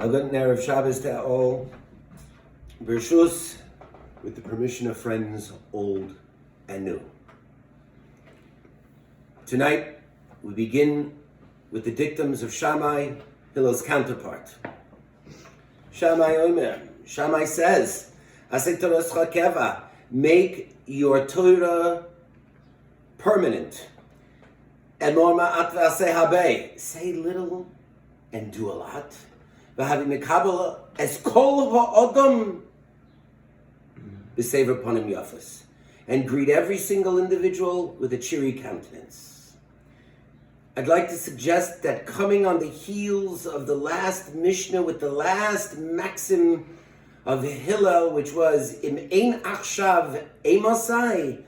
A good Erev Shabbos to all. Bershus, with the permission of friends, old and new. Tonight, we begin with the dictums of Shammai, Hillel's counterpart. Shammai Omer. Shammai says, "Torah keva, make your Torah permanent. Emor ma'at ve'aseh habe, say little and do a lot. V'havi מקבל es kol ha'adam בסבר פנים יפות, and greet every single individual with a cheery countenance." I'd like to suggest that coming on the heels of the last Mishnah with the last maxim of Hillel, which was im ein achshav emasai,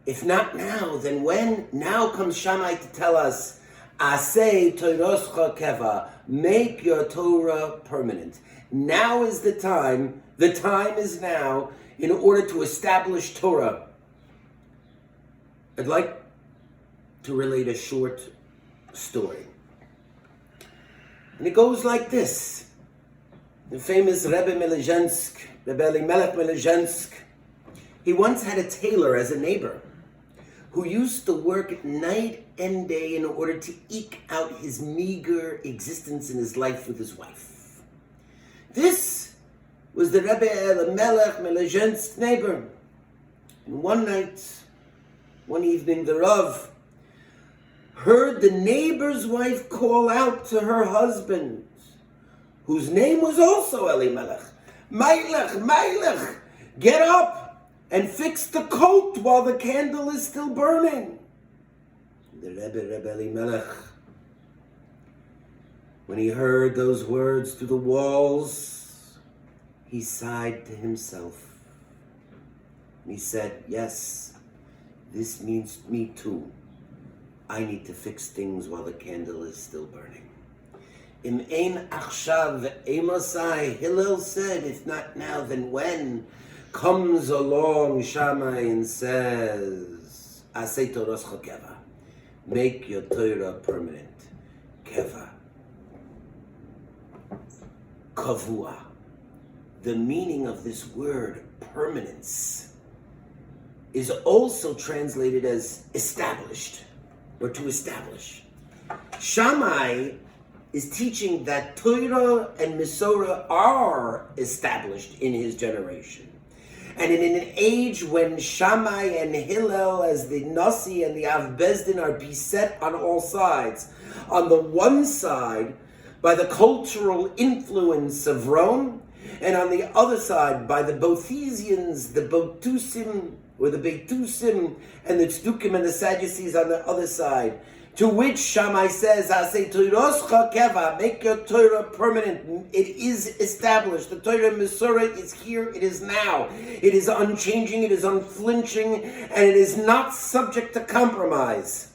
if not now, then when? Now comes Shammai to tell us, aseh torotcha keva, make your Torah permanent. Now is the time is now, in order to establish Torah. I'd like to relate a short story. And it goes like this. The famous Rabbi Rabbi Elimelech Melezhensk, he once had a tailor as a neighbor who used to work night and day in order to eke out his meager existence in his life with his wife. This was the Rabbi Elimelech Melezhensk neighbor. And one evening, the Rav heard the neighbor's wife call out to her husband, whose name was also Elimelech, "Melech, Melech, get up and fix the coat while the candle is still burning." The Rabbi Elimelech, when he heard those words through the walls, he sighed to himself. And he said, "Yes, this means me too. I need to fix things while the candle is still burning." Im ein achshav emasai, Hillel said, if not now, then when? Comes along Shammai and says, aseh torotcha keva, make your Torah permanent. Keva, kavua. The meaning of this word, permanence, is also translated as established, or to establish. Shammai is teaching that Torah and Masorah are established in his generation. And in an age when Shammai and Hillel as the Nasi and the Av Bezdin are beset on all sides. On the one side, by the cultural influence of Rome, and on the other side, by the Boethesians, the Botusim, or the Beitusim, and the Tzdukim and the Sadducees on the other side, to which Shammai says, "Aseh torotcha keva, make your Torah permanent." It is established. The Torah Masorah is here. It is now. It is unchanging. It is unflinching, and it is not subject to compromise.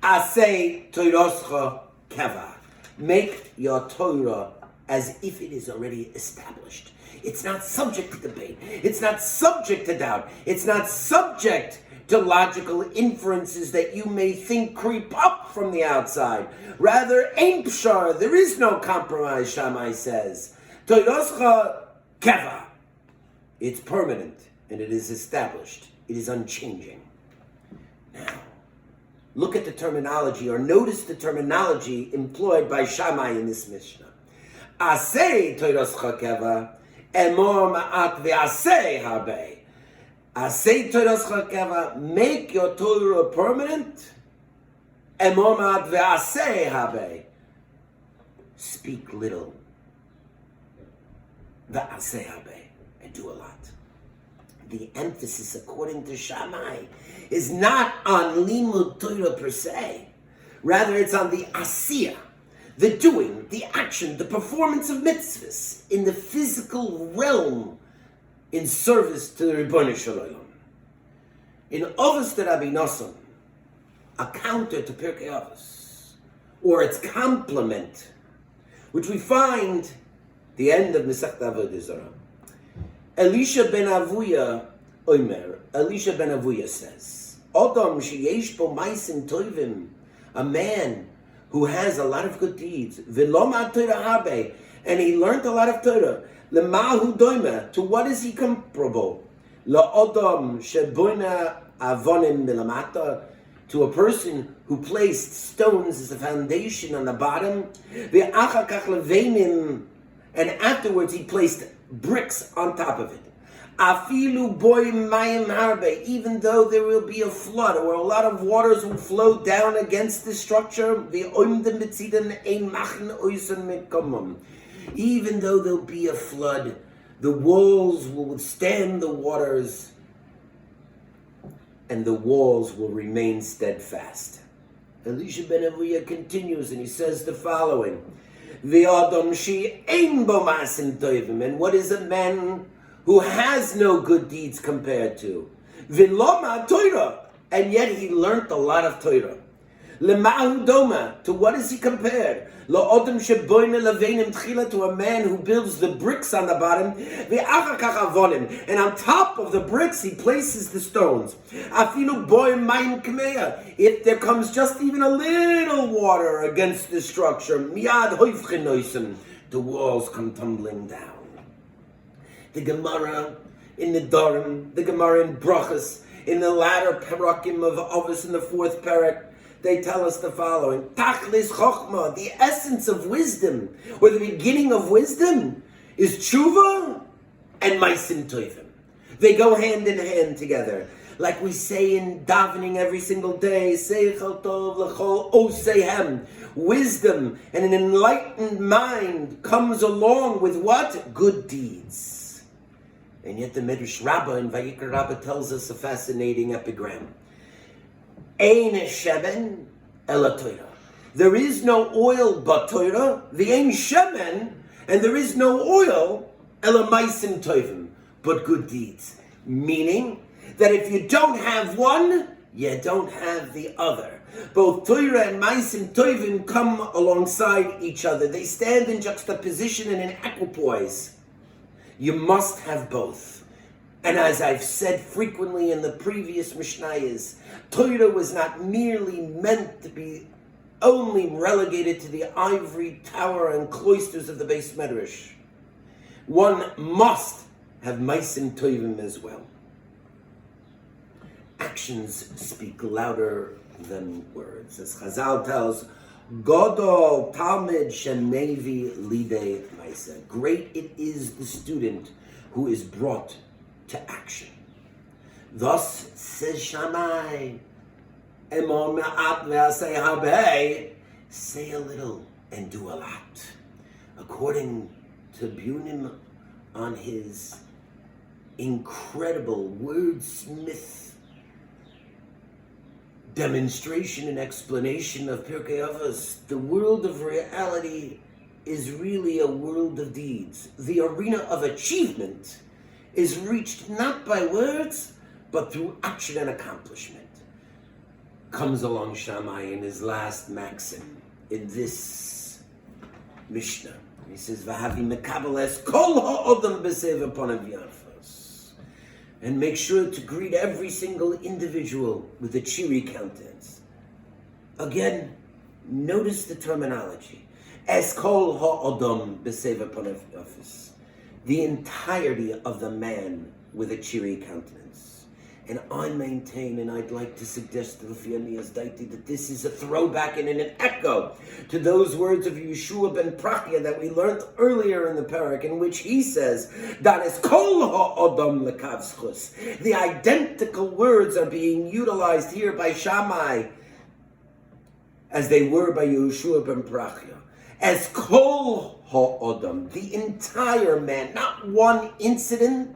Aseh torotcha keva, make your Torah as if it is already established. It's not subject to debate. It's not subject to doubt. It's not subject to logical inferences that you may think creep up from the outside. Rather, ein pshar, there is no compromise, Shammai says. Torotcha keva. It's permanent, and it is established. It is unchanging. Now, look at the terminology, or notice the terminology employed by Shammai in this Mishnah. Aseh torotcha keva, emor ma'at ve'aseh habe. Aseh torotcha keva, make your Torah permanent. Emor ma'at ve'aseh habe, speak little. Ve'aseh habe, and do a lot. The emphasis, according to Shammai, is not on limud Torah per se. Rather, it's on the asiyah, the doing, the action, the performance of mitzvahs in the physical realm in service to the Ribono Shel Olam. In Avos de Rabbi Nosson, a counter to Pirkei Avot, or its complement, which we find the end of Masechet Avodah Zarah. Elisha ben Avuya Omer, Elisha ben Avuya says, Adam sheyesh bo ma'asim tovim, a man who has a lot of good deeds, v'lo ma'at Torah habe, and he learned a lot of Torah. Lemahu doime, to what is he comparable? La'odam sheboina avonim milamata, to a person who placed stones as a foundation on the bottom. Ve'achar kach leveinim, and afterwards he placed bricks on top of it. Afilu boy mayim הרבה, even though there will be a flood or a lot of waters will flow down against this structure, even though there'll be a flood, the walls will withstand the waters and the walls will remain steadfast. Elisha ben Aviya continues and he says the following: and what is a man who has no good deeds compared to? Viloma Torah, and yet he learnt a lot of Torah. Lemahu doma, to what is he compared? La'odem sheboine leveinim tchila, to a man who builds the bricks on the bottom. Ve'achar kach avonim, and on top of the bricks he places the stones. Afilu boy mayim kmeya, if there comes just even a little water against the structure, miyad hoifchenoisen, the walls come tumbling down. The Gemara in the Dorim, the Gemara in Brachas, in the latter parakim of Avos in the 4th parak, they tell us the following: Tachlis Chochma, the essence of wisdom, or the beginning of wisdom, is tshuva and maisim tovim. They go hand in hand together. Like we say in davening every single day, Seichel tov l'chol oseihem. Wisdom and an enlightened mind comes along with what? Good deeds. And yet the Midrash Rabbah in Vayikra Rabbah tells us a fascinating epigram. Ein shemen ela Torah. There is no oil but Torah. The ein shemen, and there is no oil ela maisim tovim, but good deeds. Meaning that if you don't have one, you don't have the other. Both Torah and maisim tovim come alongside each other. They stand in juxtaposition and in equipoise. You must have both. And as I've said frequently in the previous Mishnahs, Torah was not merely meant to be only relegated to the ivory tower and cloisters of the Beis Medrash. One must have maisim tovim as well. Actions speak louder than words. As Chazal tells, Godol Talmid Shemevi Lidei Maisa. Great it is the student who is brought to action. Thus says Shammai, Emor Me'at Ve'asei Habe, say a little and do a lot. According to Bunim on his incredible wordsmith demonstration and explanation of Pirkei Avot, the world of reality is really a world of deeds. The arena of achievement is reached not by words, but through action and accomplishment. Comes along Shammai in his last maxim in this Mishnah. He says, "V'havi makabel es kol ha'odam b'sever panav yafos." And make sure to greet every single individual with a cheery countenance. Again, notice the terminology. Es kol ha'odam b'sever panav yafos. The entirety of the man with a cheery countenance. And I maintain, and I'd like to suggest to the Fianias Daiti, that this is a throwback and an echo to those words of Yeshua ben Prachya that we learned earlier in the parak, in which he says, "Dat is kol ha'odam lekav zchus." The identical words are being utilized here by Shammai as they were by Yeshua ben Prachya. As kol ha'odam, the entire man, not one incident,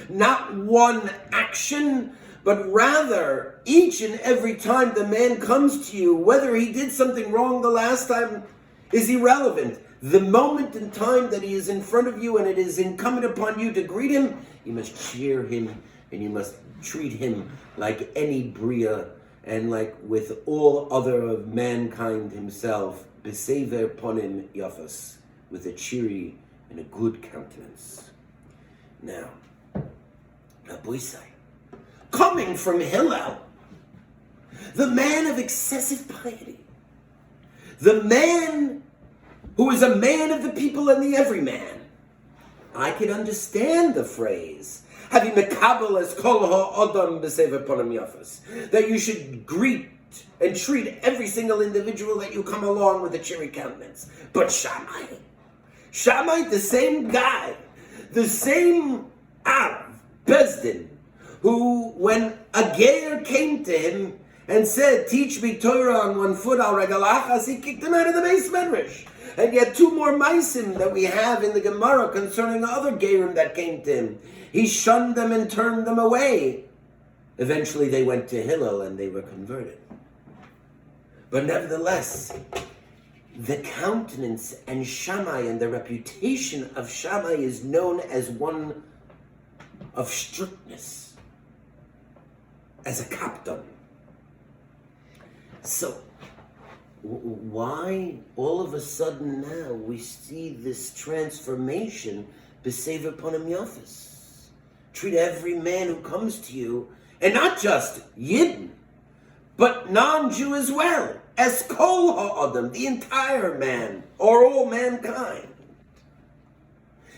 not one action, but rather each and every time the man comes to you, whether he did something wrong the last time is irrelevant. The moment in time that he is in front of you and it is incumbent upon you to greet him, you must cheer him and you must treat him like any Bria and like with all other of mankind himself, Besever ponim yafos, with a cheery and a good countenance. Now, Rabbi, coming from Hillel, the man of excessive piety, the man who is a man of the people and the everyman. I can understand the phrase, having מקבל as kol ha'adam בסבר פנים יפות, that you should greet and treat every single individual that you come along with a cheery countenance. But Shammai, the same guy, the same Arab, Bezdin, who, when a Geir came to him and said, teach me Torah on one foot, al regal achas, he kicked him out of the base medrash. And yet 2 more maisim that we have in the Gemara concerning other Geirim that came to him. He shunned them and turned them away. Eventually they went to Hillel and they were converted. But nevertheless, the countenance and Shammai and the reputation of Shammai is known as one of strictness, as a kapton. So, why all of a sudden now we see this transformation, בסבר פנים יפות? Treat every man who comes to you, and not just Yidden, but non-Jew as well, as kol ha'adam, the entire man, or all mankind.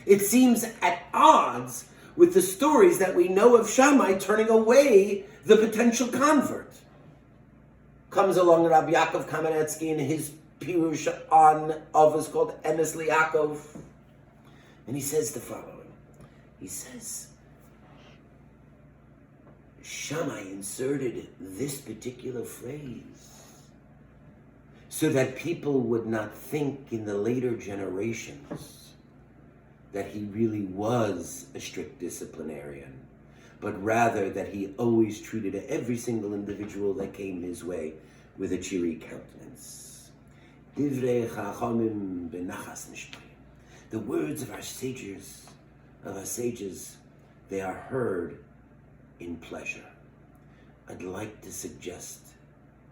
It seems at odds with the stories that we know of Shammai turning away the potential convert. Comes along Rabbi Yaakov Kamenetsky in his Pirush on Avos called Emes Liakov, and he says the following. He says, Shammai inserted this particular phrase so that people would not think in the later generations that he really was a strict disciplinarian, but rather that he always treated every single individual that came his way with a cheery countenance. Divrei chachamim benachas nishmayim. The words of our sages, they are heard in pleasure. I'd like to suggest,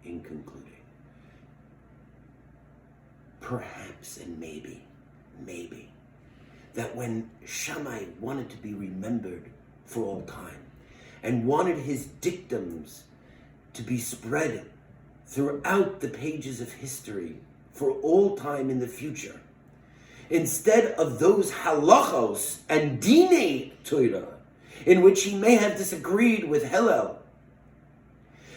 in concluding, perhaps and maybe, that when Shammai wanted to be remembered for all time, and wanted his dictums to be spread throughout the pages of history for all time in the future, instead of those halachos and dinei Torah, in which he may have disagreed with Hillel,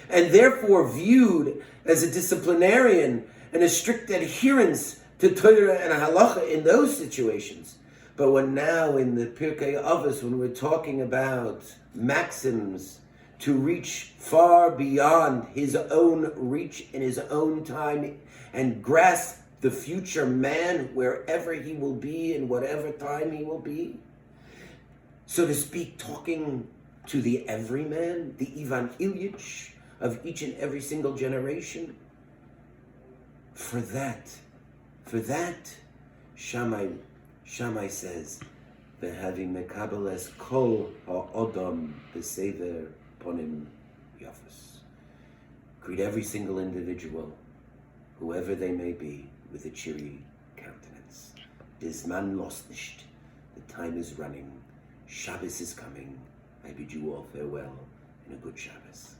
and therefore viewed as a disciplinarian and a strict adherence to Torah and halacha in those situations. But when now in the Pirkei Avot, when we're talking about maxims to reach far beyond his own reach in his own time and grasp the future man wherever he will be in whatever time he will be, so to speak, talking to the everyman, the Ivan Ilyich of each and every single generation, for that, Shammai says, "V'having makabel es kol ha'odam beseder ponim yafos." Greet every single individual, whoever they may be, with a cheery countenance. This man lost nicht. The time is running. Shabbos is coming. I bid you all farewell and a good Shabbos.